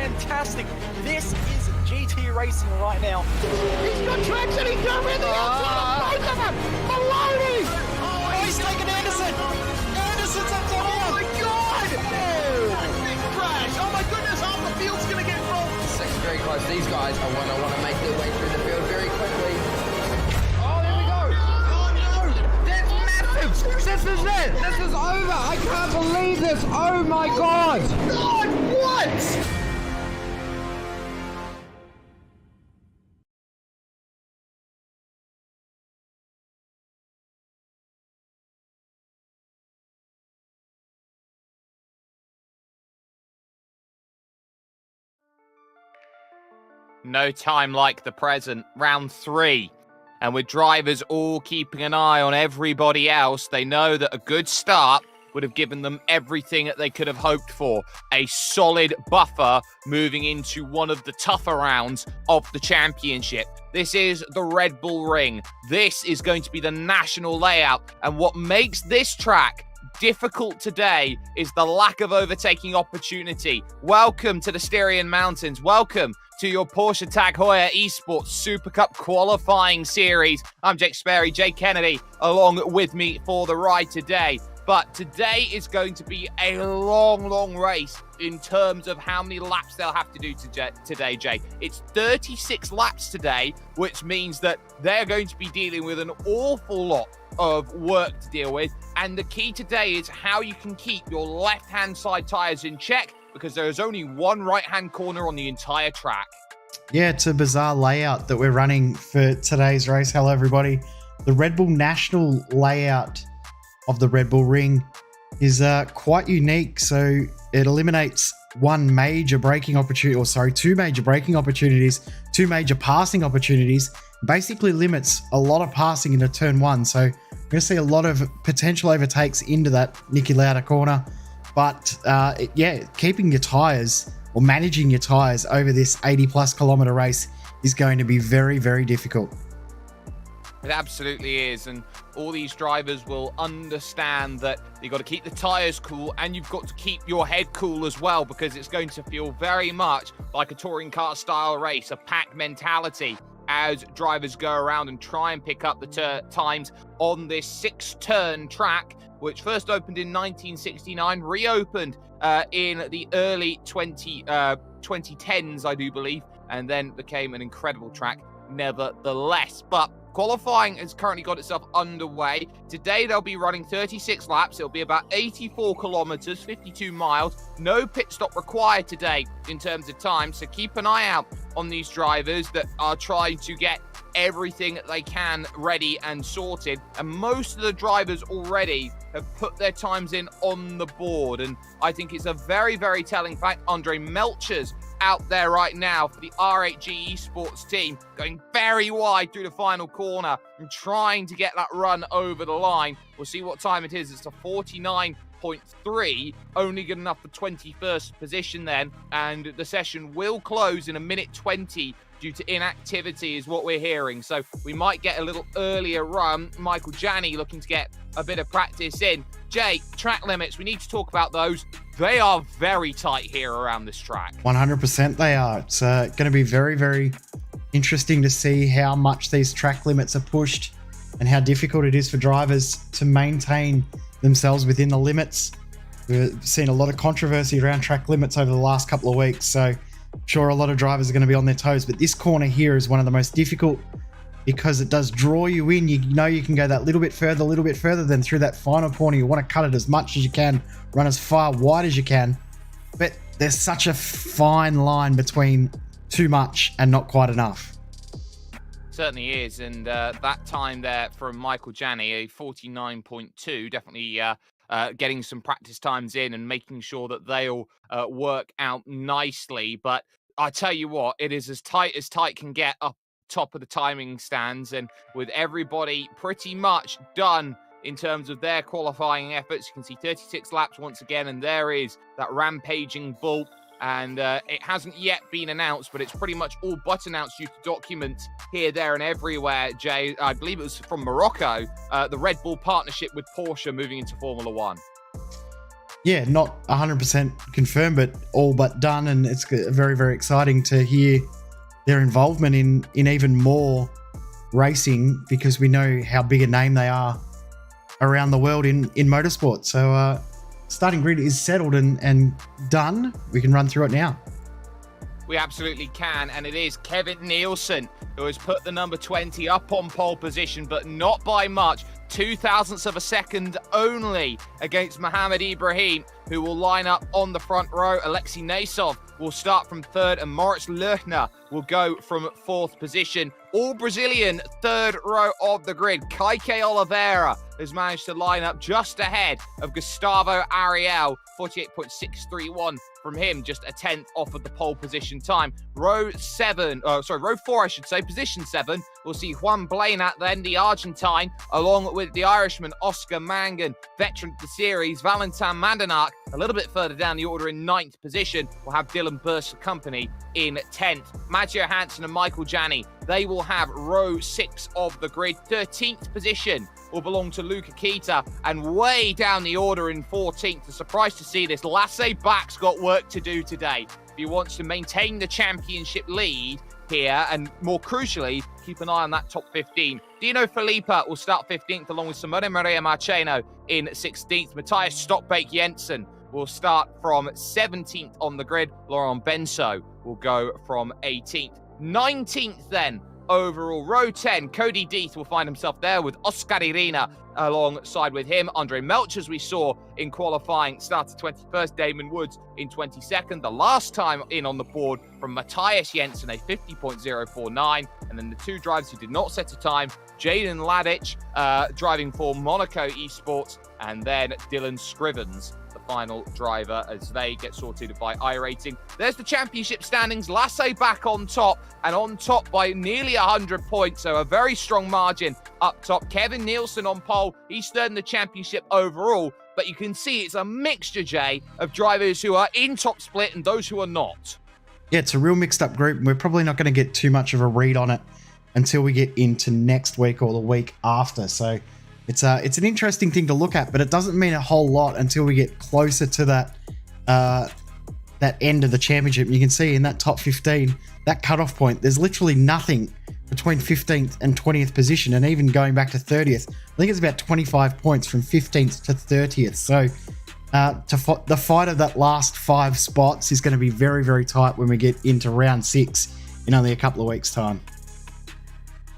fantastic. This is GT racing right now. He's got traction, he's got everything outside of both of them. Maloney! Oh, he's taken Anderson. Anderson's up there. Oh my God! Big crash. Oh my goodness, half the field's going to get rolled. It's very close. These guys are want to make their way through the field very quickly. Oh, there we go. Oh no! That's massive. This is it. This is over. I can't believe this. Oh my God! God, what? No time like the present. Round 3. And with drivers all keeping an eye on everybody else, they know that a good start would have given them everything that they could have hoped for. A solid buffer moving into one of the tougher rounds of the championship. This is the Red Bull Ring. This is going to be the national layout. And what makes this track difficult today is the lack of overtaking opportunity. Welcome to the Styrian Mountains. Welcome to your Porsche Tag Heuer Esports Supercup qualifying series. I'm Jake Sperry, Jay Kennedy, along with me for the ride today. But today is going to be a long race in terms of how many laps they'll have to do today, Jay. It's 36 laps today, which means that they're going to be dealing with an awful lot of work to deal with. And the key today is how you can keep your left-hand side tyres in check, because there is only one right-hand corner on the entire track. Yeah, it's a bizarre layout that we're running for today's race. Hello, everybody. The Red Bull National layout of the Red Bull Ring is quite unique. So it eliminates one major braking opportunity, or sorry, two major braking opportunities, two major passing opportunities, basically limits a lot of passing into turn 1. So we're going to see a lot of potential overtakes into that Niki Lauda corner. But yeah, keeping your tyres or managing your tyres over this 80+ kilometer race is going to be very difficult. It absolutely is, and all these drivers will understand that you've got to keep the tyres cool and you've got to keep your head cool as well, because it's going to feel very much like a touring car style race, a pack mentality, as drivers go around and try and pick up the times on this 6-turn track, which first opened in 1969, reopened in the early 2010s, I do believe, and then became an incredible track nevertheless. But qualifying has currently got itself underway. Today they'll be running 36 laps. It'll be about 84 kilometers, 52 miles. No pit stop required today in terms of time. So keep an eye out on these drivers that are trying to get everything that they can ready and sorted. And most of the drivers already have put their times in on the board. And I think it's a very telling fact. Andre Melcher's out there right now for the R8G Esports team, going very wide through the final corner and trying to get that run over the line. We'll see what time it is. It's a 49.3, only good enough for 21st position then, and the session will close in a minute 20 due to inactivity is what we're hearing. So we might get a little earlier run. Michael Janney looking to get a bit of practice in. Jay, track limits, we need to talk about those. They are very tight here around this track. 100% they are. It's going to be very interesting to see how much these track limits are pushed and how difficult it is for drivers to maintain themselves within the limits. We've seen a lot of controversy around track limits over the last couple of weeks, so I'm sure a lot of drivers are going to be on their toes. But this corner here is one of the most difficult because it does draw you in. You know you can go that little bit further than through that final corner. You want to cut it as much as you can, run as far wide as you can. But there's such a fine line between too much and not quite enough. Certainly is, and that time there from Michael Janney, a 49.2, definitely getting some practice times in and making sure that they'll work out nicely. But I tell you what, it is as tight can get up top of the timing stands, and with everybody pretty much done in terms of their qualifying efforts. You can see 36 laps once again, and there is that rampaging bull. And it hasn't yet been announced, but it's pretty much all but announced due to documents here, there, and everywhere, Jay. I believe it was from Morocco, the Red Bull partnership with Porsche moving into Formula One. yeah, not 100% confirmed, but all but done. And it's very, very exciting to hear their involvement in even more racing, because we know how big a name they are around the world in motorsport. So starting grid is settled and done. We can run through it now. We absolutely can, and it is Kevin Nielsen who has put the number 20 up on pole position, but not by much. 0.02 of a second only against Mohamed Ibrahim, who will line up on the front row. Alexei Nasov will start from third, and Moritz Lerchner will go from fourth position. All Brazilian third row of the grid. Kike Oliveira has managed to line up just ahead of Gustavo Ariel, 48.631 from him, just a tenth off of the pole position time. Row 4, I should say, position 7. We'll see Juan Blainat, then the Argentine, along with the Irishman Oscar Mangan, veteran of the series, Valentin Mandanak, a little bit further down the order in 9th position. We'll have Dylan Burst Company in 10th. Matteo Hansen and Michael Janney, they will have row 6 of the grid. 13th position will belong to Luca Kita, and way down the order in 14th. A surprise to see this. Lasse Bach's got work to do today if he wants to maintain the championship lead here, and more crucially, keep an eye on that top 15. Dino Filippa will start 15th, along with Simone Maria Marcheno in 16th. Matthias Stockbake Jensen will start from 17th on the grid. Laurent Benso will go from 18th. 19th then, overall, row 10, Cody Deeth will find himself there with Oscar Irina alongside with him. Andre Melch, as we saw in qualifying, started 21st. Damon Woods in 22nd. The last time in on the board from Matthias Jensen, a 50.049. And then the two drivers who did not set a time, Jaden Ladic, driving for Monaco Esports, and then Dylan Scrivens, the final driver, as they get sorted by iRacing. There's the championship standings. Lasse back on top, and on top by nearly 100 points, so a very strong margin up top. Kevin Nielsen on pole. He's third in the championship overall, but you can see it's a mixture, Jay, of drivers who are in top split and those who are not. Yeah, it's a real mixed up group, and we're probably not going to get too much of a read on it until we get into next week or the week after. So it's an interesting thing to look at, but it doesn't mean a whole lot until we get closer to that end of the championship. You can see in that top 15, that cutoff point, there's literally nothing between 15th and 20th position, and even going back to 30th, I think it's about 25 points from 15th to 30th. So the fight of that last 5 spots is going to be very, very tight when we get into round 6 in only a couple of weeks' time.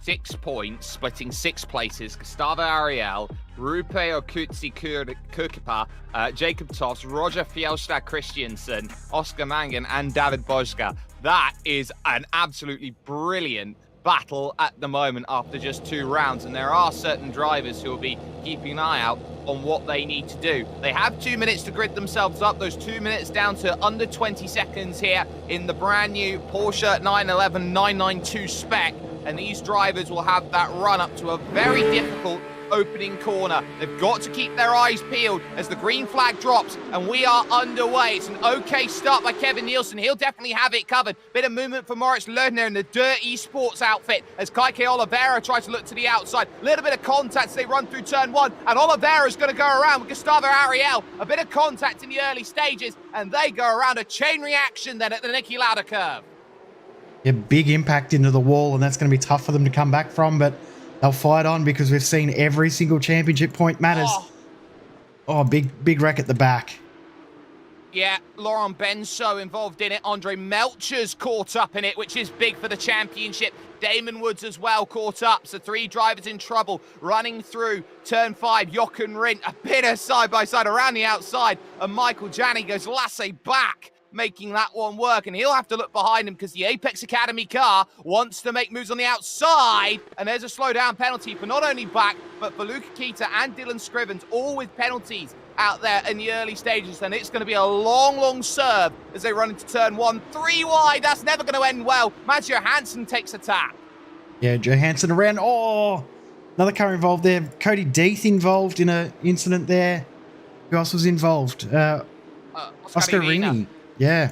6 points, splitting 6 places. Gustavo Ariel, Rupe Okutsi Kurkipa, Jacob Toss, Roger Fjellstad Christiansen, Oscar Mangan, and David Boska. That is an absolutely brilliant battle at the moment after just 2 rounds, and there are certain drivers who will be keeping an eye out on what they need to do. They have 2 minutes to grid themselves up. Those 2 minutes down to under 20 seconds here in the brand new Porsche 911 992 spec. And these drivers will have that run up to a very difficult opening corner. They've got to keep their eyes peeled as the green flag drops, and we are underway. It's an okay start by Kevin Nielsen. He'll definitely have it covered. Bit of movement for Moritz Lerchner in the Heuer Esports outfit as Kike Oliveira tries to look to the outside. Little bit of contact as they run through turn 1, and Oliveira's going to go around with Gustavo Ariel. A bit of contact in the early stages, and they go around. A chain reaction then at the Niki Lauda curve. Yeah, big impact into the wall, and that's going to be tough for them to come back from, but they'll fight on because we've seen every single championship point matters. Oh, big wreck at the back. Yeah, Laurent Benso involved in it. Andre Melcher's caught up in it, which is big for the championship. Damon Woods as well caught up. So 3 drivers in trouble running through turn 5. Jochen Rindt, a bit of side-by-side around the outside. And Michael Janney goes Lasse back, making that one work, and he'll have to look behind him because the Apex Academy car wants to make moves on the outside, and there's a slowdown penalty for not only Bach, but for Luca Kita and Dylan Scrivens, all with penalties out there in the early stages, and it's going to be a long serve as they run into turn 1. 3 wide, that's never going to end well. Matteo Hansen takes a tap. Yeah, Johansson around. Oh, another car involved there. Cody Deeth involved in an incident there. Who else was involved? Oscar Rini. Yeah.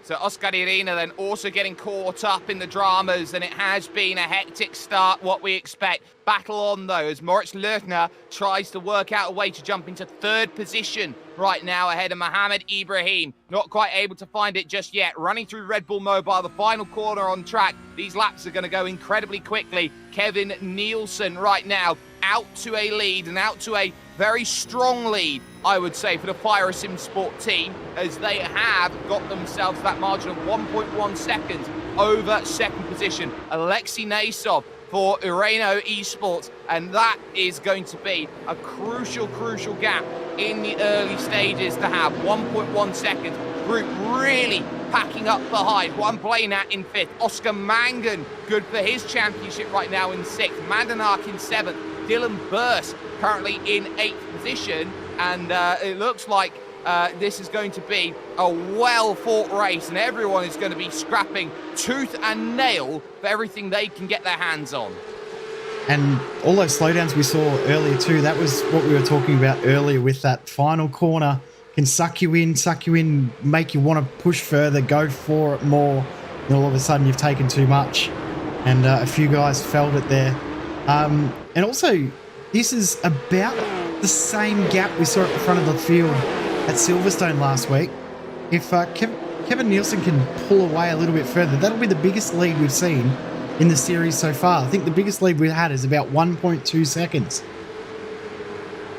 So Oscar Irina then also getting caught up in the dramas, and it has been a hectic start, what we expect. battle on though as Moritz Lerchner tries to work out a way to jump into third position right now ahead of Mohamed Ibrahim. Not quite able to find it just yet. Running through Red Bull Mobile, the final corner on track. These laps are going to go incredibly quickly. Kevin Nielsen right now out to a lead and out to a very strong lead, I would say, for the iRacing Sport team, as they have got themselves that margin of 1.1 seconds over second position. Alexei Nasov for Heuer Esports, and that is going to be a crucial gap in the early stages to have. 1.1 seconds. Group really packing up behind. What I'm playing at in 5th. Oscar Mangan, good for his championship right now in 6th. Mandanark in 7th. Dylan Burst currently in 8th position, and it looks like this is going to be a well-fought race, and everyone is going to be scrapping tooth and nail for everything they can get their hands on. And all those slowdowns we saw earlier too, that was what we were talking about earlier with that final corner. Can suck you in, make you want to push further, go for it more, and all of a sudden you've taken too much. And a few guys felt it there. And also, this is about the same gap we saw at the front of the field at Silverstone last week. If Kevin Nielsen can pull away a little bit further, that'll be the biggest lead we've seen in the series so far. I think the biggest lead we've had is about 1.2 seconds.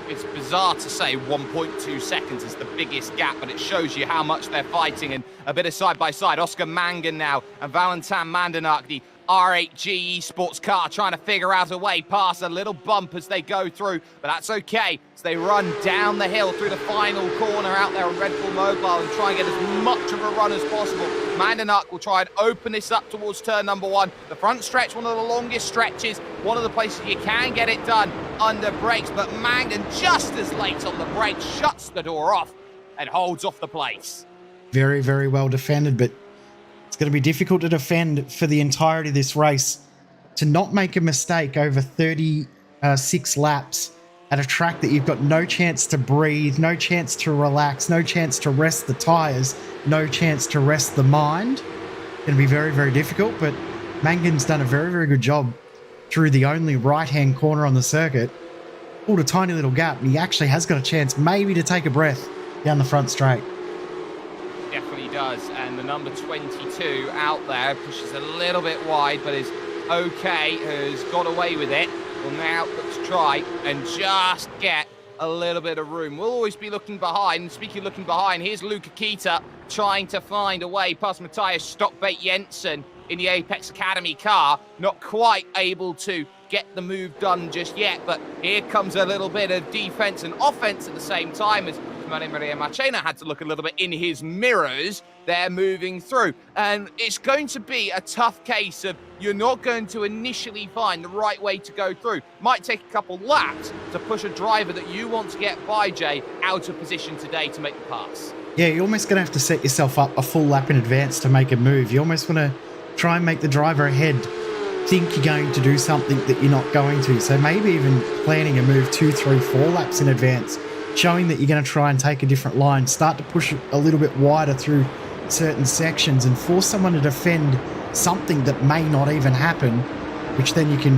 It's bizarre to say 1.2 seconds is the biggest gap, but it shows you how much they're fighting, and a bit of side-by-side. Oscar Mangan now and Valentin Mandanark, the R8G Esports car, trying to figure out a way past a little bump as they go through, but that's okay as they run down the hill through the final corner out there on Red Bull Mobile and try and get as much of a run as possible. Mandanark will try and open this up towards turn number 1. The front stretch, one of the longest stretches, one of the places you can get it done under brakes, but Mangan, just as late on the brakes, shuts the door off and holds off the place. Very, very well defended, but it's going to be difficult to defend for the entirety of this race. To not make a mistake over 36 laps at a track that you've got no chance to breathe, no chance to relax, no chance to rest the tyres, no chance to rest the mind. It's going to be very, very difficult, but Mangan's done a very, very good job through the only right-hand corner on the circuit. Pulled a tiny little gap, and he actually has got a chance maybe to take a breath down the front straight. Definitely does, and the number 22 out there pushes a little bit wide, but is okay, has got away with it. Well, now let's try and just get a little bit of room. We'll always be looking behind, and speaking of looking behind, here's Luca Kita trying to find a way past Matthias Stockbait Jensen in the Apex Academy car, not quite able to get the move done just yet, but here comes a little bit of defense and offense at the same time as Maria Machena had to look a little bit in his mirrors. They're moving through, and it's going to be a tough case of you're not going to initially find the right way to go through. Might take a couple laps to push a driver that you want to get by, Jay, out of position today to make the pass. Yeah, you're almost going to have to set yourself up a full lap in advance to make a move. You almost want to try and make the driver ahead think you're going to do something that you're not going to. So maybe even planning a move 2, 3, 4 laps in advance, showing that you're going to try and take a different line, start to push a little bit wider through certain sections and force someone to defend something that may not even happen, which then you can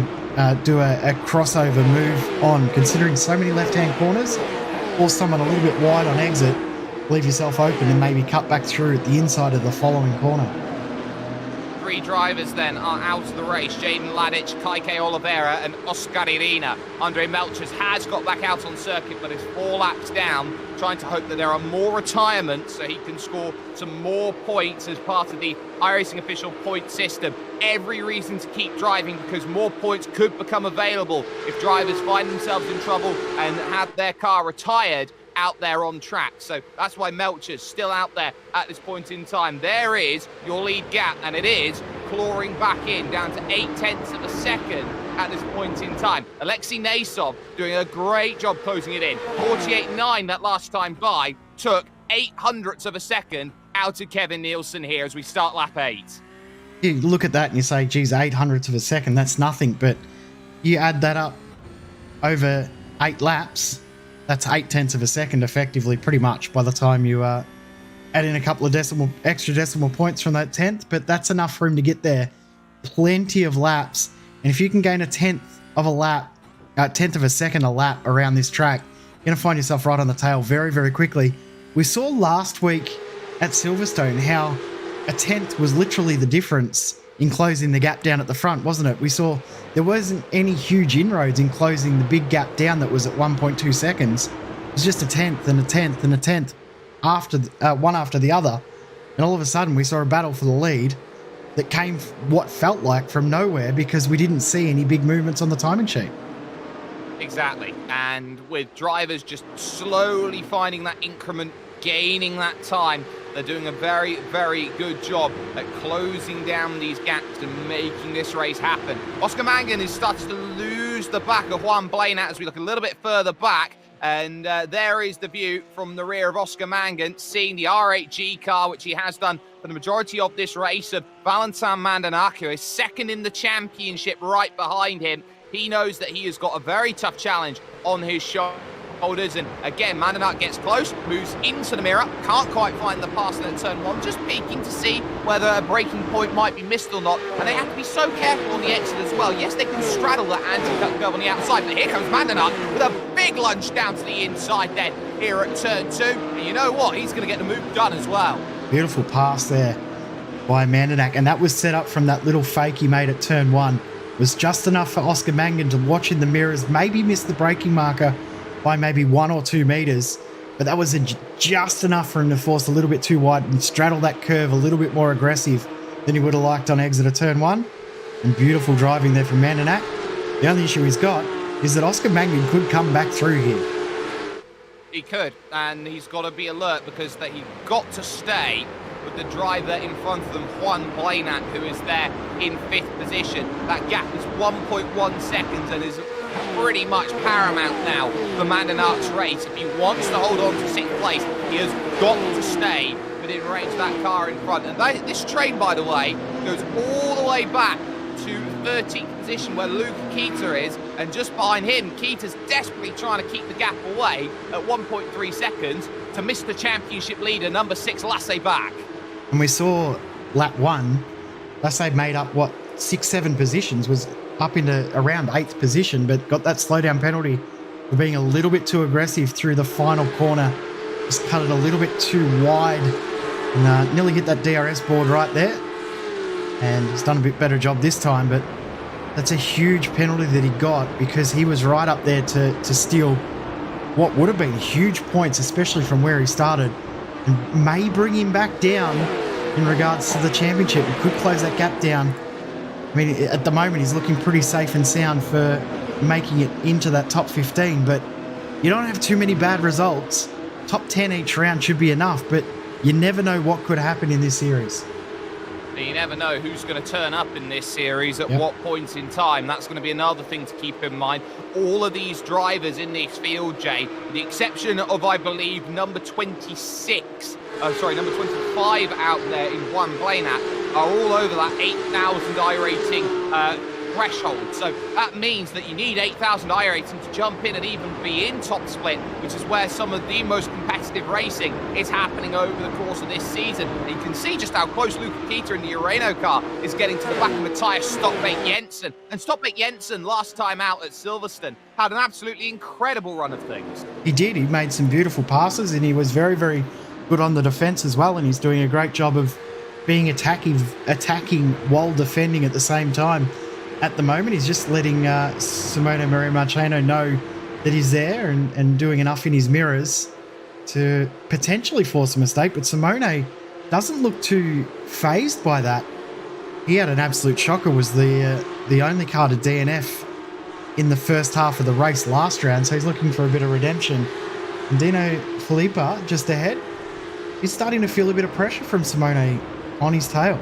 do a crossover move on. Considering so many left-hand corners, force someone a little bit wide on exit, leave yourself open and maybe cut back through at the inside of the following corner. 3 drivers then are out of the race. Jaden Ladic, Kaike Oliveira and Oscar Irina. Andre Melchers has got back out on circuit, but is 4 laps down, trying to hope that there are more retirements so he can score some more points as part of the iRacing official point system. Every reason to keep driving, because more points could become available if drivers find themselves in trouble and have their car retired out there on track. So that's why Melcher's still out there at this point in time. There is your lead gap, and it is clawing back in down to 0.8 of a second at this point in time. Alexei Nasov doing a great job closing it in. 48.9 that last time by, took 0.08 of a second out of Kevin Nielsen here as we start lap 8. You look at that and you say, geez, 0.08 of a second, that's nothing. But you add that up over 8 laps, that's 0.8 of a second effectively, pretty much, by the time you add in a couple of extra decimal points from that 10th. But that's enough for him to get there. Plenty of laps. And if you can gain 1/10 of a lap tenth of a second a lap around this track, you're going to find yourself right on the tail very, very quickly. We saw last week at Silverstone how a tenth was literally the difference in closing the gap down at the front, wasn't it? We saw there wasn't any huge inroads in closing the big gap down that was at 1.2 seconds. It was just a tenth and a tenth and a tenth after one after the other. And all of a sudden we saw a battle for the lead that came what felt like from nowhere because we didn't see any big movements on the timing sheet. Exactly. And with drivers just slowly finding that increment, gaining that time, they're doing a very, very good job at closing down these gaps and making this race happen. Oscar Mangan is starting to lose the back of Juan Blanat as we look a little bit further back. And there is the view from the rear of Oscar Mangan, seeing the R8G car, which he has done for the majority of this race, of Valentin Mandanac, who is second in the championship right behind him. He knows that he has got a very tough challenge on his shoulders. And again, Mandanac gets close, moves into the mirror, can't quite find the pass at turn one, just peeking to see whether a braking point might be missed or not. And they have to be so careful on the exit as well. Yes, they can straddle that anti-cut curve on the outside, but here comes Mandanac with a big lunge down to the inside then here at turn two. And you know what? He's going to get the move done as well. Beautiful pass there by Mandanac, and that was set up from that little fake he made at turn one. It was just enough for Oscar Mangan to watch in the mirrors, maybe miss the braking marker by maybe 1 or 2 meters, but that was just enough for him to force a little bit too wide and straddle that curve a little bit more aggressive than he would have liked on exit of turn one. And beautiful driving there from Mandanac. The only issue he's got is that Oscar Mangan could come back through here. He could, and he's got to be alert because he's got to stay with the driver in front of them, Juan Blanat, who is there in 5th position. That gap is 1.1 seconds and is pretty much paramount now for Mandanac's race. If he wants to hold on to 6th place, he has got to stay within range of that car in front. And this train, by the way, goes all the way back to 13th position where Luke Keita is, and just behind him, Keita's desperately trying to keep the gap away at 1.3 seconds to miss the championship leader, number 6, Lasse back. And we saw lap 1, Lasse made up, 6-7 positions, was up into around 8th position, but got that slowdown penalty for being a little bit too aggressive through the final corner. Just cut it a little bit too wide and nearly hit that DRS board right there. And he's done a bit better job this time, but that's a huge penalty that he got because he was right up there to steal what would have been huge points, especially from where he started, and may bring him back down in regards to the championship. He could close that gap down. I mean, at the moment, he's looking pretty safe and sound for making it into that top 15, but you don't have too many bad results. Top 10 each round should be enough, but you never know what could happen in this series. You never know who's going to turn up in this series at what point in time. That's going to be another thing to keep in mind. All of these drivers in this field, Jay, with the exception of, I believe, number 25 out there in Juan Blanat, are all over that 8,000 iRating threshold. So that means that you need 8,000 iRating to jump in and even be in top split, which is where some of the most competitive racing is happening over the course of this season. And you can see just how close Luke Keita in the Urano car is getting to the back of Matthias Stockbait Jensen. And Stockbait Jensen, last time out at Silverstone, had an absolutely incredible run of things. He did. He made some beautiful passes and he was very, very good on the defense as well. And he's doing a great job of being attacking while defending at the same time. At the moment, he's just letting Simone Maria Marcheno know that he's there and doing enough in his mirrors to potentially force a mistake. But Simone doesn't look too phased by that. He had an absolute shocker, was the only car to DNF in the first half of the race last round. So he's looking for a bit of redemption. And Dino Filippa just ahead. He's starting to feel a bit of pressure from Simone on his tail.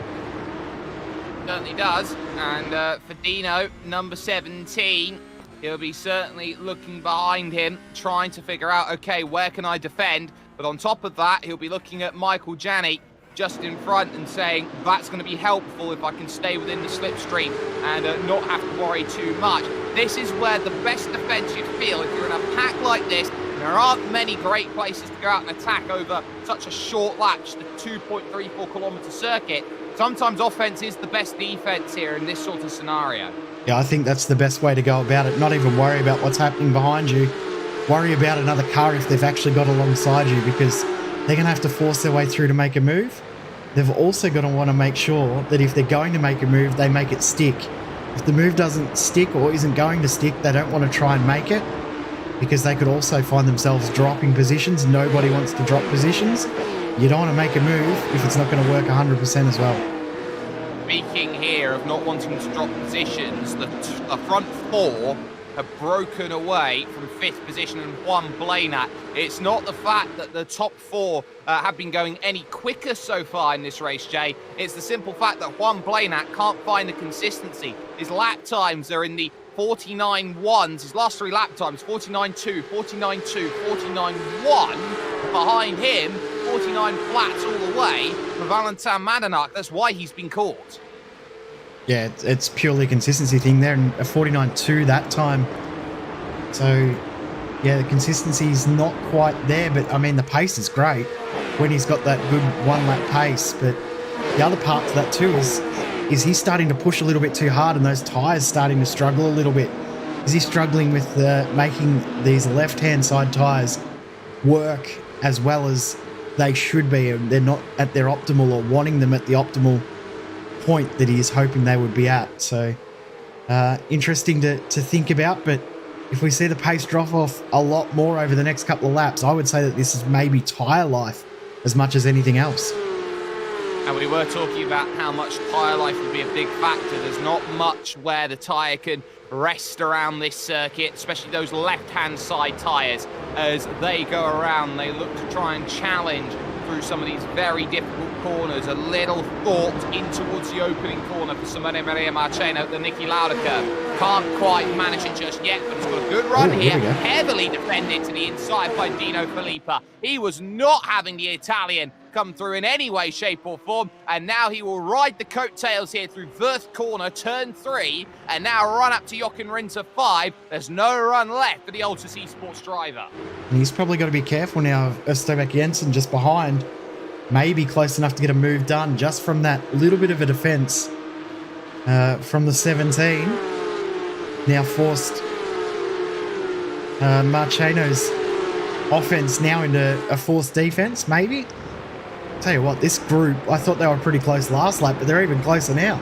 Certainly does. And for Dino, number 17, he'll be certainly looking behind him, trying to figure out, okay, where can I defend? But on top of that, he'll be looking at Michael Janney just in front and saying, that's going to be helpful if I can stay within the slipstream and not have to worry too much. This is where the best defense you feel, if you're in a pack like this, there aren't many great places to go out and attack over such a short lap, just a 2.34 kilometer circuit. Sometimes offense is the best defense here in this sort of scenario. Yeah, I think that's the best way to go about it. Not even worry about what's happening behind you. Worry about another car if they've actually got alongside you, because they're going to have to force their way through to make a move. They've also got to want to make sure that if they're going to make a move, they make it stick. If the move doesn't stick or isn't going to stick, they don't want to try and make it, because they could also find themselves dropping positions. Nobody wants to drop positions. You don't want to make a move if it's not going to work 100% as well. Speaking here of not wanting to drop positions, the front four have broken away from 5th position and Juan Blanat. It's not the fact that the top four have been going any quicker so far in this race, Jay. It's the simple fact that Juan Blanat can't find the consistency. His lap times are in the 49.1s. His last 3 lap times, 49.2, 49.2, 49.1. Behind him, 49 flats all the way for Valentin Madanak. That's why he's been caught. Yeah, it's purely a consistency thing there, and a 49.2 that time. So, yeah, the consistency's not quite there, but I mean, the pace is great when he's got that good 1-lap pace. But the other part to that too is he's starting to push a little bit too hard, and those tyres starting to struggle a little bit. Is he struggling with making these left-hand side tyres work as well as they should be, and they're not at their optimal, or wanting them at the optimal point that he is hoping they would be at. So interesting to think about. But if we see the pace drop off a lot more over the next couple of laps, I would say that this is maybe tyre life as much as anything else. And we were talking about how much tyre life would be a big factor. There's not much where the tyre can rest around this circuit, especially those left-hand side tyres. As they go around, they look to try and challenge through some of these very difficult corners. A little thought in towards the opening corner for Simone Maria Marchena, the Niki Lauda curve. Can't quite manage it just yet, but he's got a good run here. Heavily defended to the inside by Dino Filippa. He was not having the Italian come through in any way, shape or form, and now he will ride the coattails here through Wirth corner, turn 3, and now run up to Jochen Rinter 5. There's no run left for the Altus Esports driver. And he's probably got to be careful now of Esteban Jensen just behind. Maybe close enough to get a move done just from that little bit of a defense from the 17. Now forced Marcheno's offense now into a forced defense, maybe. Tell you what, this group, I thought they were pretty close last lap, but they're even closer now.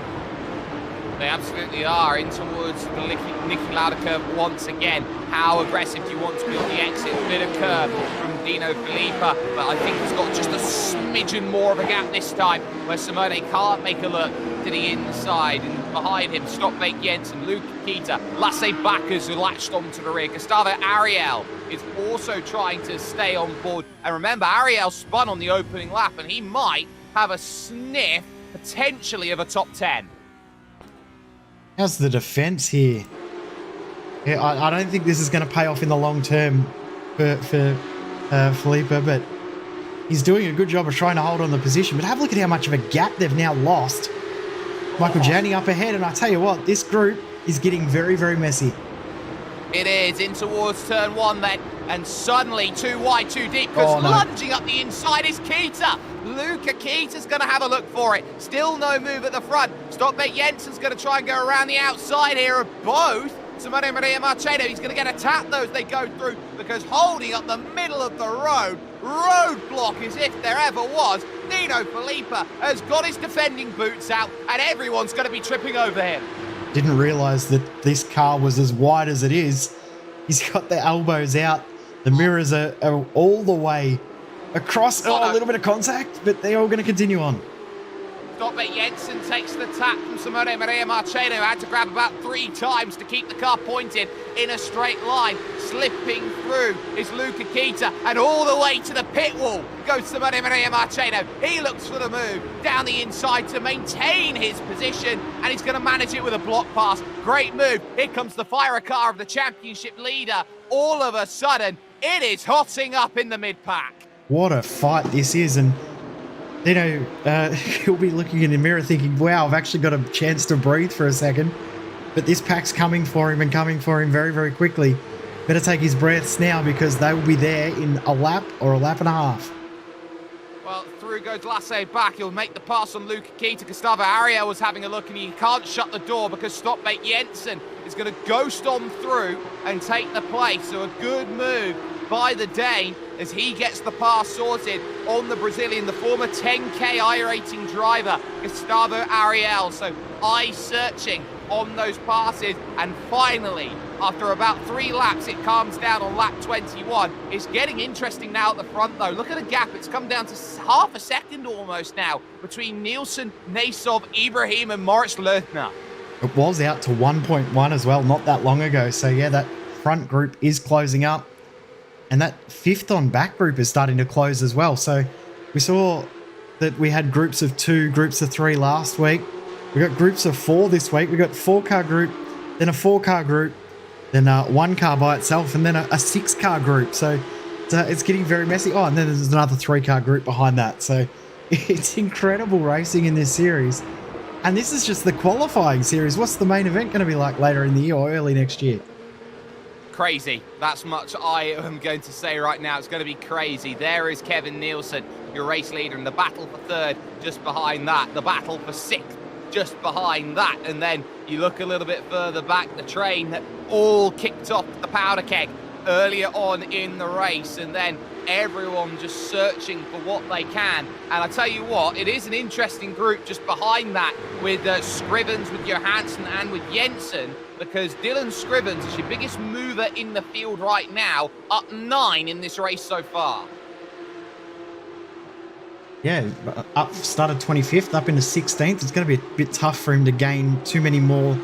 They absolutely are, in towards the Niki Lauda curve once again. How aggressive do you want to be on the exit? Bit of curve from Dino Filippa, but I think he's got just a smidgen more of a gap this time, where Simone can't make a look to the inside. And behind him, Stockmate Jensen, Luke Kita, Lasse Backers, who latched onto the rear. Gustavo Ariel is also trying to stay on board. And remember, Ariel spun on the opening lap, and he might have a sniff, potentially, of a top 10. How's the defense here? Yeah, I don't think this is going to pay off in the long term for Filippa, but he's doing a good job of trying to hold on the position. But have a look at how much of a gap they've now lost. Michael Janney up ahead, and I tell you what, this group is getting very, very messy. It is, in towards turn 1 then, and suddenly too wide, too deep, because lunging up the inside is Kita. Luca Keita's going to have a look for it. Still no move at the front. Stockmate Jensen's going to try and go around the outside here of both. Simone Maria Marchena, he's going to get a tap though as they go through, because holding up the middle of the roadblock as if there ever was, Dino Filippa has got his defending boots out, and everyone's going to be tripping over him. Didn't realise that this car was as wide as it is. He's got the elbows out. The mirrors are all the way across. Oh, a little bit of contact, but they're all going to continue on. Stockmate Jensen takes the tap from Simone Maria Marchena, who had to grab about 3 times to keep the car pointed in a straight line. Slipping through is Luca Kita, and all the way to the pit wall goes Simone Maria Marchena. He looks for the move down the inside to maintain his position, and he's going to manage it with a block pass. Great move. Here comes the fire car of the championship leader. All of a sudden, it is hotting up in the mid-pack. What a fight this is, and you know, he'll be looking in the mirror thinking, wow, I've actually got a chance to breathe for a second. But this pack's coming for him, and coming for him very, very quickly. Better take his breaths now, because they will be there in a lap or a lap and a half. Well, through goes Lasse back. He'll make the pass on Luca Kita. Gustavo Ariel was having a look and he can't shut the door because Stockbait Jensen is going to ghost on through and take the place. So a good move by the Dane as he gets the pass sorted on the Brazilian, the former 10K iRacing driver, Gustavo Ariel. So eye searching on those passes, and finally, after about 3 laps, it calms down on lap 21. It's getting interesting now at the front, though. Look at the gap. It's come down to half a second almost now between Nielsen, Nasov, Ibrahim, and Moritz Löthner. It was out to 1.1 as well, not that long ago. So yeah, that front group is closing up. And that 5th on back group is starting to close as well. So we saw that we had groups of 2, groups of 3 last week. We got groups of 4 this week. We got 4-car group, then a 4-car group, then 1 car by itself, and then a 6-car group. So it's getting very messy. Oh, and then there's another 3-car group behind that. So it's incredible racing in this series. And this is just the qualifying series. What's the main event going to be like later in the year or early next year? Crazy. That's much I am going to say right now. It's going to be crazy. There is Kevin Nielsen, your race leader, in the battle for 3rd, just behind that. The battle for 6th, just behind that. And then you look a little bit further back, the train that all kicked off the powder keg earlier on in the race, and then everyone just searching for what they can. And I tell you what, it is an interesting group just behind that with Scrivens, with Johansson, and with Jensen, because Dylan Scrivens is your biggest mover in the field right now, up 9 in this race so far. Yeah, started 25th, up into 16th. It's going to be a bit tough for him to gain too many more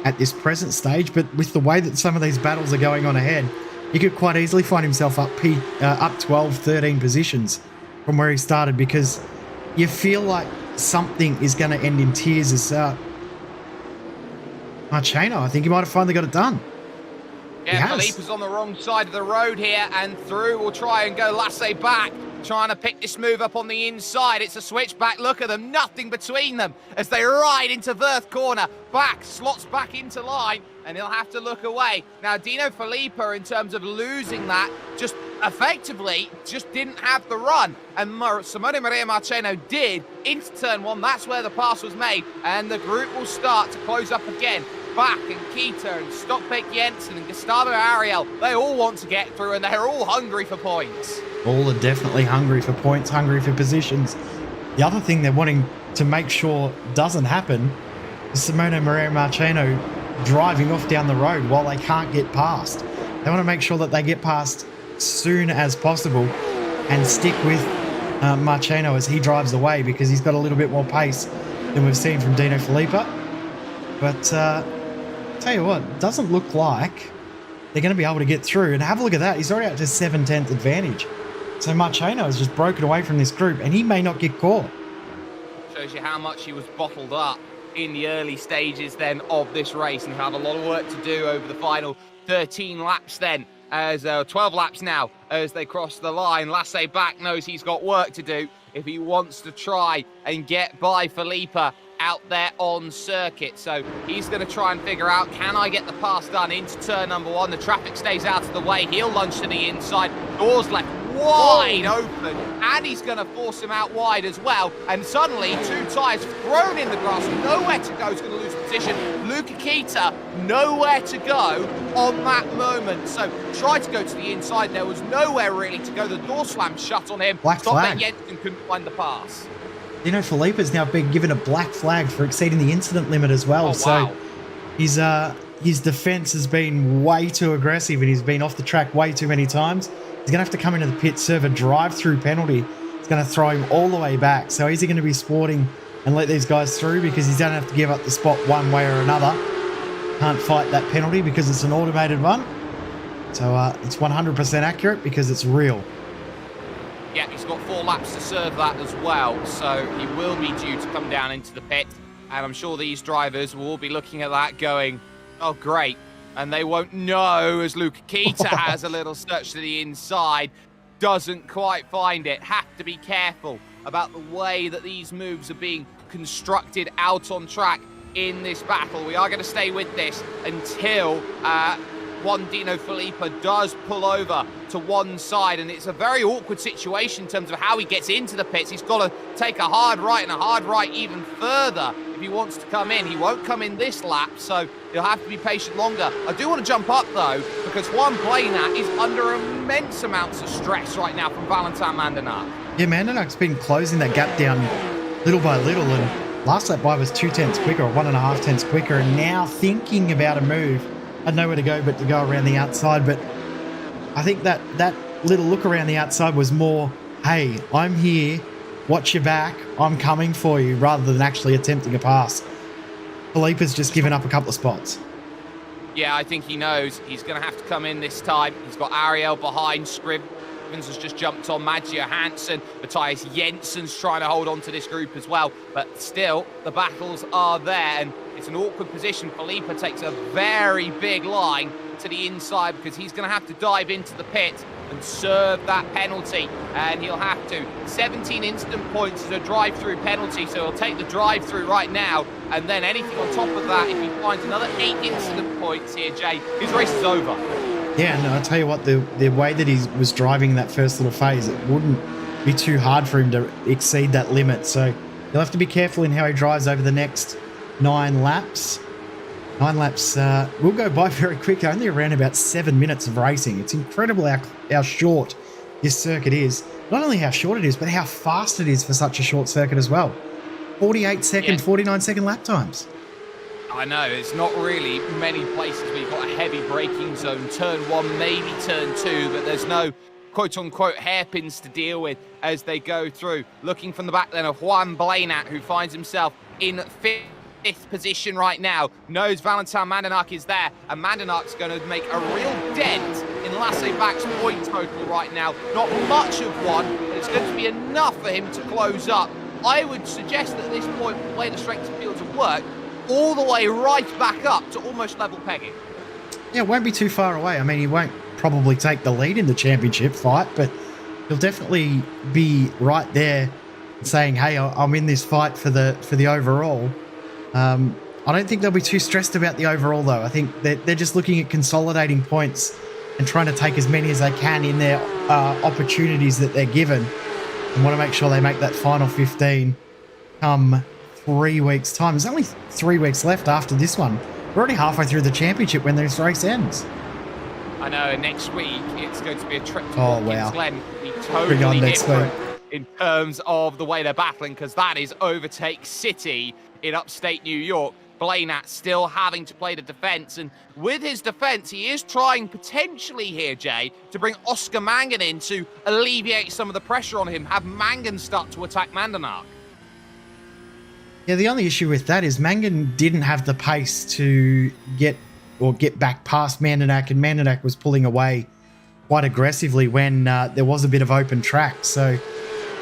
at this present stage, but with the way that some of these battles are going on ahead, he could quite easily find himself up 12, 13 positions from where he started, because you feel like something is going to end in tears as Marcheno, I think he might have finally got it done. Yeah, Philippe is on the wrong side of the road here, and through will try and go Lasse back, trying to pick this move up on the inside. It's a switchback. Look at them, nothing between them as they ride into Verth corner. Back, slots back into line, and he'll have to look away. Now, Dino Filippo, in terms of losing that, just effectively just didn't have the run. And Simone Maria Marcheno did into turn 1. That's where the pass was made, and the group will start to close up again. Back and Kita and Stockbait Jensen and Gustavo Ariel, they all want to get through, and they're all hungry for points. All are definitely hungry for points, hungry for positions. The other thing they're wanting to make sure doesn't happen is Simone Maria Marcheno driving off down the road while they can't get past. They want to make sure that they get past soon as possible and stick with Marcheno as he drives away, because he's got a little bit more pace than we've seen from Dino Filippo. But tell you what, it doesn't look like they're going to be able to get through. And have a look at that. He's already out to 7/10 advantage. So Marcheno has just broken away from this group, and he may not get caught. Shows you how much he was bottled up in the early stages then of this race, and had a lot of work to do over the final 13 laps then, as 12 laps now as they cross the line. Lasse back knows he's got work to do if he wants to try and get by Filippo out there on circuit. So he's going to try and figure out, can I get the pass done into turn number 1? The traffic stays out of the way. He'll lunge to the inside. Doors left wide open, and he's going to force him out wide as well. And suddenly, 2 tyres thrown in the grass, nowhere to go. He's going to lose position. Luca Kita, nowhere to go on that moment. So tried to go to the inside. There was nowhere really to go. The door slammed shut on him. Black flag. Jensen couldn't find the pass. You know, Filippo's now been given a black flag for exceeding the incident limit as well. Oh, wow. So his defense has been way too aggressive, and he's been off the track way too many times. He's going to have to come into the pit, serve a drive-through penalty. It's going to throw him all the way back. So is he going to be sporting and let these guys through, because he's going to have to give up the spot one way or another? Can't fight that penalty because it's an automated one. So it's 100% accurate because it's real. Yeah, he's got 4 laps to serve that as well, so he will be due to come down into the pit, and I'm sure these drivers will all be looking at that going, oh great, and they won't know as Luca Kita has a little search to the inside, doesn't quite find it. Have to be careful about the way that these moves are being constructed out on track in this battle. We are going to stay with this until Juan Dino Filippo does pull over to one side, and it's a very awkward situation in terms of how he gets into the pits. He's got to take a hard right and a hard right even further if he wants to come in. He won't come in this lap, so he'll have to be patient longer. I do want to jump up, though, because Juan Blanat is under immense amounts of stress right now from Valentin Mandenac. Yeah, Mandenac's been closing that gap down little by little, and last lap by was 0.2 quicker, or 1.5 tenths quicker, and now thinking about a move. Had nowhere to go but to go around the outside, but I think that little look around the outside was more, hey, I'm here, watch your back, I'm coming for you, rather than actually attempting a pass. Felipe's just given up a couple of spots. Yeah, I think he knows he's going to have to come in this time. He's got Ariel behind, Scrivens has just jumped on Maggio Hansen, Matthias Jensen's trying to hold on to this group as well, but still, the battles are there, and it's an awkward position. Felipe takes a very big line to the inside because he's going to have to dive into the pit and serve that penalty, and he'll have to. 17 instant points is a drive-through penalty, so he'll take the drive-through right now, and then anything on top of that, if he finds another 8 instant points here, Jay, his race is over. Yeah, no, I'll tell you what, the way that he was driving that first little phase, it wouldn't be too hard for him to exceed that limit, so he'll have to be careful in how he drives over the next 9 laps. 9 laps will go by very quick, only around about 7 minutes of racing. It's incredible how short this circuit is. Not only how short it is, but how fast it is for such a short circuit as well. 48-second, 49-second lap times. I know, it's not really many places where you've got a heavy braking zone. Turn 1, maybe turn 2, but there's no quote-unquote hairpins to deal with as they go through. Looking from the back then of Juan Blanat, who finds himself in 5th position right now, knows Valentin Mandenac is there, and Mandenac's going to make a real dent in Lasse Bach's point total right now. Not much of one, but it's going to be enough for him to close up. I would suggest at this point, the way the strength of fields have worked, all the way right back up to almost level pegging. Yeah, it won't be too far away. I mean, he won't probably take the lead in the championship fight, but he'll definitely be right there saying, hey, I'm in this fight for the overall. I don't think they'll be too stressed about the overall, though. I think they're just looking at consolidating points and trying to take as many as they can in their opportunities that they're given, and want to make sure they make that final 15 come 3 weeks' time. There's only 3 weeks left after this one. We're already halfway through the championship when this race ends. I know, and next week it's going to be a trip to wow. Glen. Be totally different in terms of the way they're battling, because that is Overtake City in upstate New York. Blanat still having to play the defense, and with his defense, he is trying potentially here, Jay, to bring Oscar Mangan in to alleviate some of the pressure on him, have Mangan start to attack Mandenac. Yeah, the only issue with that is Mangan didn't have the pace to get back past Mandenac, and Mandenac was pulling away quite aggressively when there was a bit of open track. So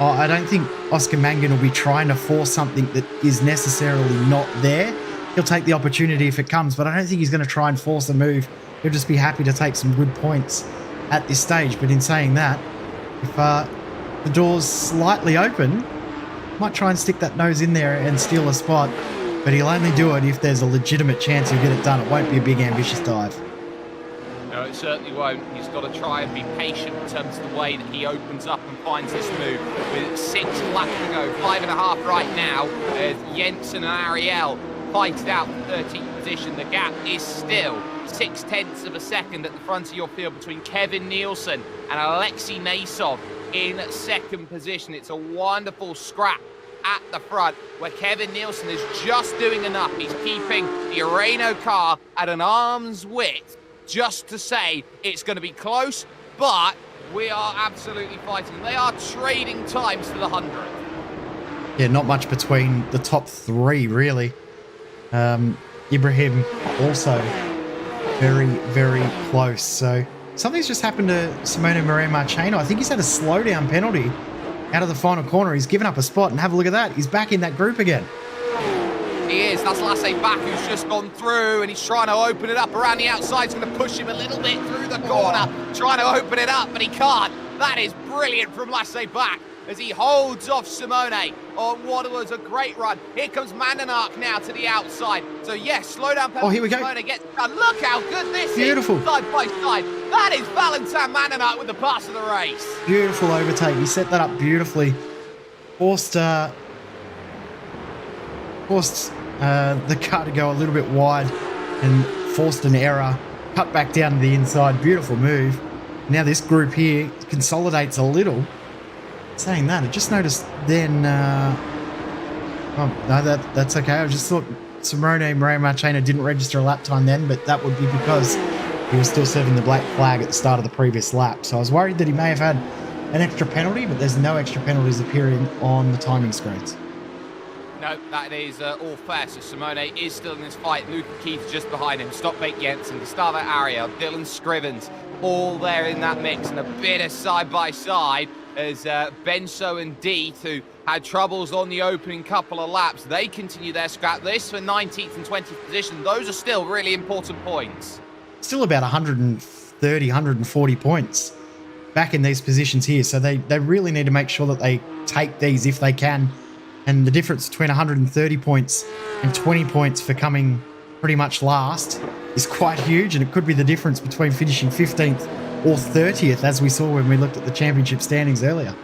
I don't think Oscar Mangan will be trying to force something that is necessarily not there. He'll take the opportunity if it comes, but I don't think he's going to try and force a move. He'll just be happy to take some good points at this stage. But in saying that, if the door's slightly open, might try and stick that nose in there and steal a spot, but he'll only do it if there's a legitimate chance he'll get it done. It won't be a big ambitious dive. No, it certainly won't. He's got to try and be patient in terms of the way that he opens up and finds this move. With 6 laps to go, 5.5 right now, as Jensen and Ariel fight it out for 13th position. The gap is still 0.6 of a second at the front of your field between Kevin Nielsen and Alexei Nasov in 2nd position. It's a wonderful scrap at the front where Kevin Nielsen is just doing enough. He's keeping the Areno car at an arm's width just to say it's going to be close, but we are absolutely fighting. They are trading times to the 100. Yeah, not much between the top 3, really. Ibrahim also very, very close. So something's just happened to Simone Marcheno. I think he's had a slowdown penalty out of the final corner. He's given up a spot, and have a look at that. He's back in that group again. He is. That's Lasse Bach, who's just gone through, and he's trying to open it up around the outside. He's going to push him a little bit through the corner, trying to open it up, but he can't. That is brilliant from Lasse Bach. as he holds off Simone on what was a great run. Here comes Mandanark now to the outside. So yes, slow down. Oh, here we go. Simone gets done. Look how good this Beautiful. is. Side by side. That is Valentin Mandanark with the pass of the race. Beautiful overtake. He set that up beautifully. Forced the car to go a little bit wide and forced an error. Cut back down to the inside. Beautiful move. Now this group here consolidates a little. Saying that, I just noticed then... oh, no, that's okay. I just thought Simone Marchena didn't register a lap time then, but that would be because he was still serving the black flag at the start of the previous lap. So I was worried that he may have had an extra penalty, but there's no extra penalties appearing on the timing screens. No, that is all fair. So Simone is still in this fight. Luca Keith just behind him. Stockbait Jensen, Gustavo Ariel, Dylan Scrivens, all there in that mix, and a bit of side-by-side as Benso and Deeth, who had troubles on the opening couple of laps, they continue their scrap. This for 19th and 20th position. Those are still really important points. Still about 130, 140 points back in these positions here. So they really need to make sure that they take these if they can. And the difference between 130 points and 20 points for coming pretty much last is quite huge. And it could be the difference between finishing 15th or 30th, as we saw when we looked at the championship standings earlier.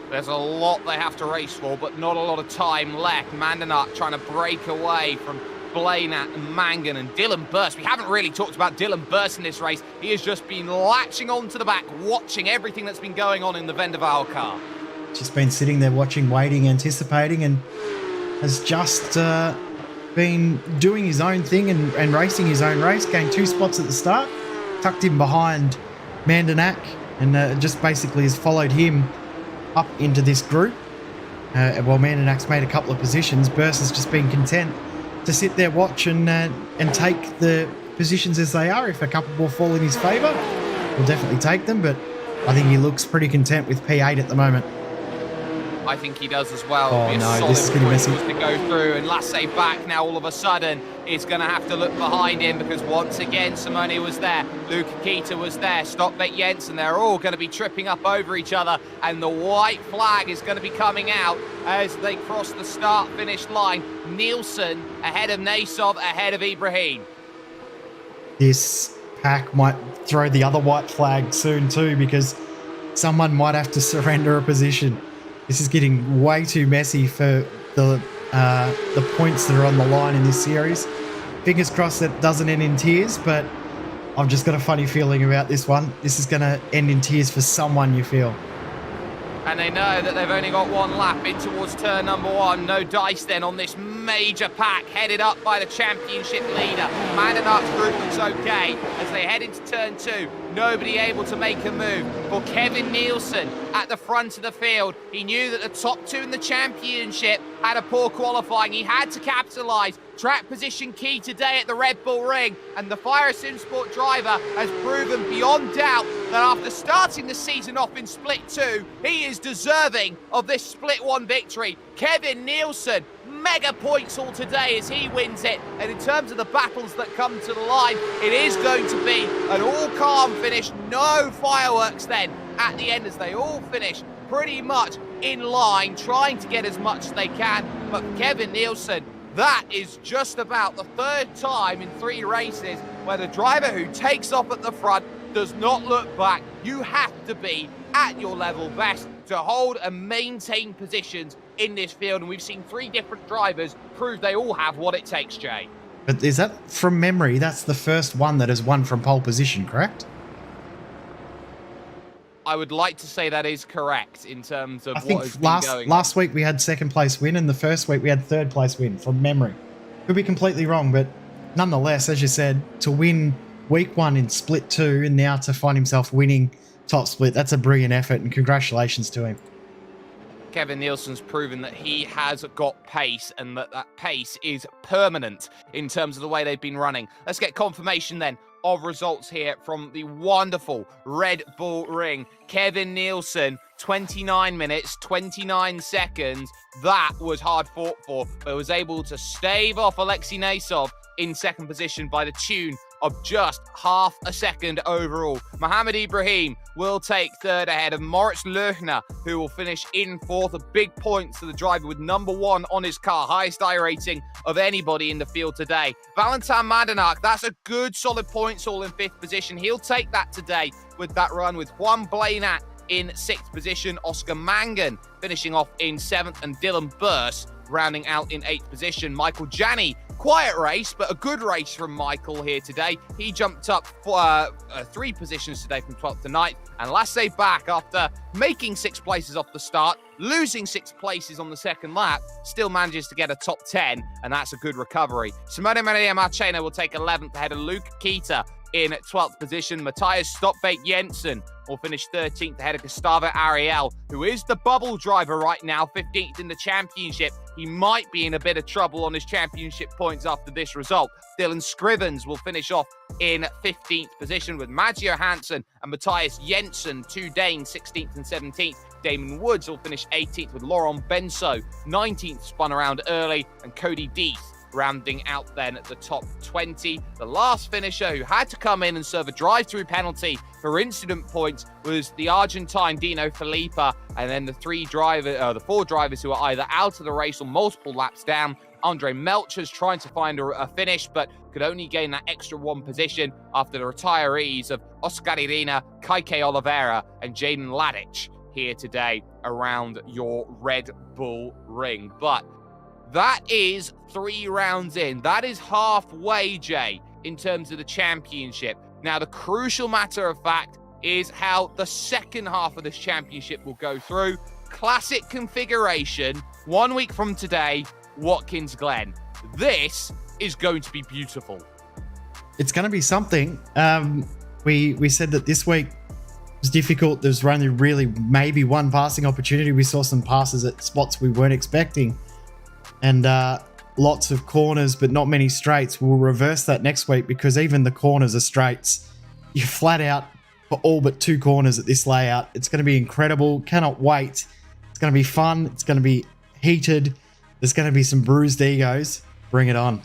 There's a lot they have to race for, but not a lot of time left. Mandanark trying to break away from Blainat and Mangan and Dylan Burst. We haven't really talked about Dylan Burst in this race. He has just been latching onto the back, watching everything that's been going on in the Vendaval car. Just been sitting there watching, waiting, anticipating, and has just been doing his own thing and racing his own race. Gained 2 spots at the start, tucked him behind Mandanark, and just basically has followed him up into this group. While Mandanark's made a couple of positions, Burst has just been content to sit there, watch, and take the positions as they are. If a couple will fall in his favour, we'll definitely take them, but I think he looks pretty content with P8 at the moment. I think he does as well. Oh no, this is going to be messy. To go through, and Lasse back now all of a sudden is going to have to look behind him, because once again Simone was there, Luca Kita was there, Stockbait Jensen, they're all going to be tripping up over each other, and the white flag is going to be coming out as they cross the start-finish line. Nielsen ahead of Nasov, ahead of Ibrahim. This pack might throw the other white flag soon too, because someone might have to surrender a position. This is getting way too messy for the points that are on the line in this series. Fingers crossed that doesn't end in tears, but I've just got a funny feeling about this one. This is going to end in tears for someone, you feel. And they know that they've only got one lap in towards turn number 1. No dice then on this major pack, headed up by the championship leader. Mandanark's group looks okay as they head into turn 2. Nobody able to make a move for Kevin Nielsen at the front of the field. He knew that the top 2 in the championship had a poor qualifying. He had to capitalise. Track position key today at the Red Bull Ring, and the Fire Sim Sport driver has proven beyond doubt that after starting the season off in Split 2, he is deserving of this Split 1 victory. Kevin Nielsen, mega points all today as he wins it, and in terms of the battles that come to the line, it is going to be an all-calm finish, no fireworks then at the end, as they all finish pretty much in line, trying to get as much as they can. But Kevin Nielsen, that is just about the 3rd time in 3 races where the driver who takes off at the front does not look back. You have to be at your level best to hold and maintain positions in this field, and we've seen 3 different drivers prove they all have what it takes, Jay. But is that from memory? That's the first one that has won from pole position, correct? I would like to say that is correct in terms of I think what has been going last week we had 2nd place win, and the first week we had 3rd place win from memory. Could be completely wrong, but nonetheless, as you said, to win week 1 in Split 2 and now to find himself winning top split, that's a brilliant effort, and congratulations to him. Kevin Nielsen's proven that he has got pace, and that pace is permanent in terms of the way they've been running. Let's get confirmation then of results here from the wonderful Red Bull Ring. Kevin Nielsen, 29 minutes, 29 seconds. That was hard fought for, but was able to stave off Alexei Nasov in 2nd position by the tune of just half a second overall. Mohamed Ibrahim will take third ahead of Moritz Löchner, who will finish in fourth. A big points to the driver with number 1 on his car, highest iRating of anybody in the field today. Valentin Madenak, that's a good solid points all in 5th position. He'll take that today with that run, with Juan Blainat in 6th position, Oscar Mangan finishing off in 7th, and Dylan Burse rounding out in 8th position. Michael Janney, quiet race, but a good race from Michael here today. He jumped up 3 positions today from 12th to 9th. And Lasse Bach, after making 6 places off the start, losing 6 places on the second lap, still manages to get a top 10, and that's a good recovery. Simone Maria Marchena will take 11th ahead of Luke Keita in 12th position. Matthias Stoppveit Jensen will finish 13th ahead of Gustavo Ariel, who is the bubble driver right now, 15th in the championship. He might be in a bit of trouble on his championship points after this result. Dylan Scrivens will finish off in 15th position with Maggio Hansen and Matthias Jensen, 2 Danes, 16th and 17th. Damon Woods will finish 18th with Laurent Benso, 19th, spun around early, and Cody Deeth rounding out then at the top 20. The last finisher who had to come in and serve a drive-through penalty for incident points was the Argentine Dino Filippa, and then the 4 drivers who are either out of the race or multiple laps down. Andre Melcher's trying to find a finish, but could only gain that extra 1 position after the retirees of Oscar Irina, Kike Oliveira, and Jaden Ladich here today around your Red Bull ring. But that is 3 rounds in. That is halfway, Jay, in terms of the championship. Now, the crucial matter of fact is how the second half of this championship will go through. Classic configuration, 1 week from today, Watkins Glen. This is going to be beautiful. It's going to be something. We said that this week was difficult. There's only really maybe 1 passing opportunity. We saw some passes at spots we weren't expecting. And lots of corners, but not many straights. We'll reverse that next week, because even the corners are straights. You're flat out for all but 2 corners at this layout. It's going to be incredible. Cannot wait. It's going to be fun. It's going to be heated. There's going to be some bruised egos. Bring it on.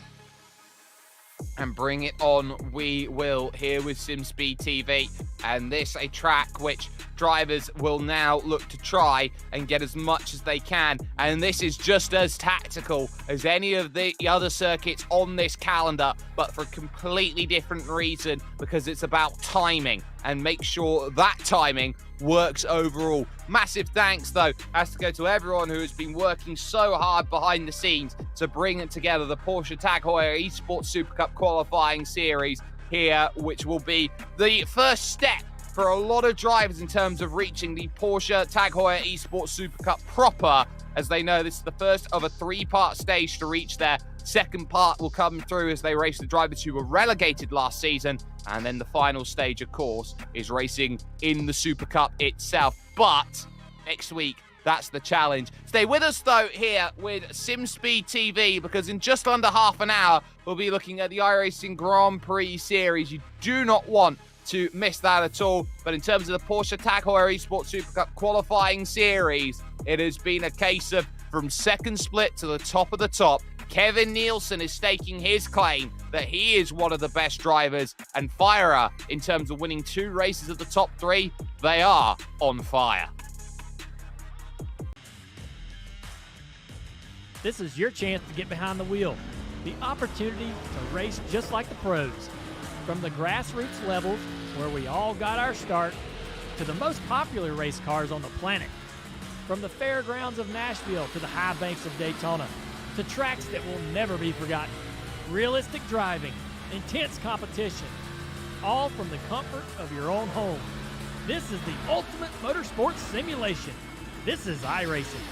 And bring it on we will here with SimSpeed TV, and this a track which drivers will now look to try and get as much as they can, and this is just as tactical as any of the other circuits on this calendar, but for a completely different reason, because it's about timing and make sure that timing works overall. Massive thanks though has to go to everyone who has been working so hard behind the scenes to bring together the Porsche Tag Heuer Esports Supercup qualifying series here, which will be the first step for a lot of drivers in terms of reaching the Porsche Tag Heuer Esports Supercup proper, as they know this is the first of a 3-part stage to reach there. Second part will come through as they race the drivers who were relegated last season, and then the final stage, of course, is racing in the Super Cup itself. But next week, that's the challenge. Stay with us, though, here with SimSpeed TV, because in just under half an hour, we'll be looking at the iRacing Grand Prix Series. You do not want to miss that at all. But in terms of the Porsche Tag Heuer Esports Supercup qualifying series, it has been a case of from second split to the top of the top. Kevin Nielsen is staking his claim that he is one of the best drivers, and Fire, in terms of winning 2 races of the top 3, they are on fire. This is your chance to get behind the wheel. The opportunity to race just like the pros. From the grassroots levels, where we all got our start, to the most popular race cars on the planet. From the fairgrounds of Nashville to the high banks of Daytona, to tracks that will never be forgotten. Realistic driving, intense competition, all from the comfort of your own home. This is the ultimate motorsports simulation. This is iRacing.